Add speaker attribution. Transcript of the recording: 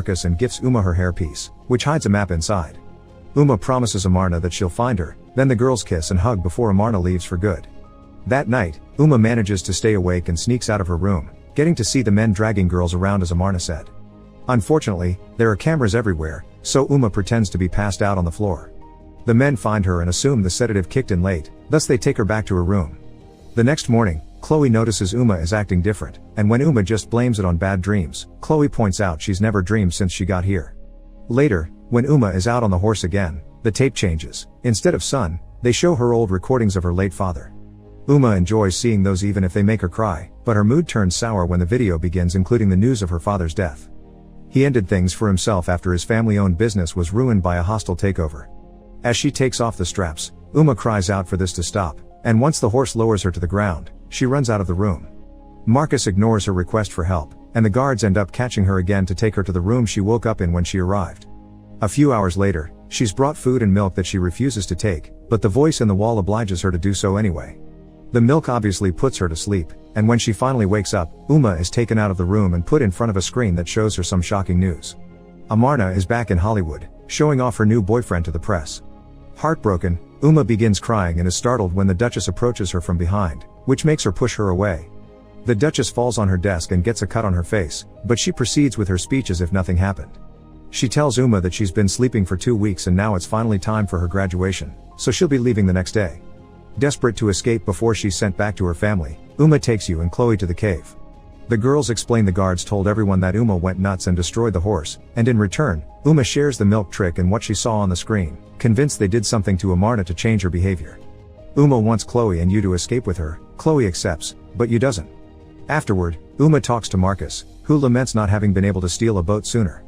Speaker 1: Marcus and gifts Uma her hairpiece, which hides a map inside. Uma promises Amarna that she'll find her, then the girls kiss and hug before Amarna leaves for good. That night, Uma manages to stay awake and sneaks out of her room, getting to see the men dragging girls around as Amarna said. Unfortunately, there are cameras everywhere, so Uma pretends to be passed out on the floor. The men find her and assume the sedative kicked in late, thus they take her back to her room. The next morning, Chloe notices Uma is acting different, and when Uma just blames it on bad dreams, Chloe points out she's never dreamed since she got here. Later, when Uma is out on the horse again, the tape changes. Instead of son, they show her old recordings of her late father. Uma enjoys seeing those even if they make her cry, but her mood turns sour when the video begins including the news of her father's death. He ended things for himself after his family-owned business was ruined by a hostile takeover. As she takes off the straps, Uma cries out for this to stop, and once the horse lowers her to the ground, she runs out of the room. Marcus ignores her request for help, and the guards end up catching her again to take her to the room she woke up in when she arrived. A few hours later, she's brought food and milk that she refuses to take, but the voice in the wall obliges her to do so anyway. The milk obviously puts her to sleep, and when she finally wakes up, Uma is taken out of the room and put in front of a screen that shows her some shocking news. Amarna is back in Hollywood, showing off her new boyfriend to the press. Heartbroken, Uma begins crying and is startled when the Duchess approaches her from behind, which makes her push her away. The Duchess falls on her desk and gets a cut on her face, but she proceeds with her speech as if nothing happened. She tells Uma that she's been sleeping for 2 weeks and now it's finally time for her graduation, so she'll be leaving the next day. Desperate to escape before she's sent back to her family, Uma takes you and Chloe to the cave. The girls explain the guards told everyone that Uma went nuts and destroyed the horse, and in return, Uma shares the milk trick and what she saw on the screen, convinced they did something to Amarna to change her behavior. Uma wants Chloe and you to escape with her. Chloe accepts, but you doesn't. Afterward, Uma talks to Marcus, who laments not having been able to steal a boat sooner.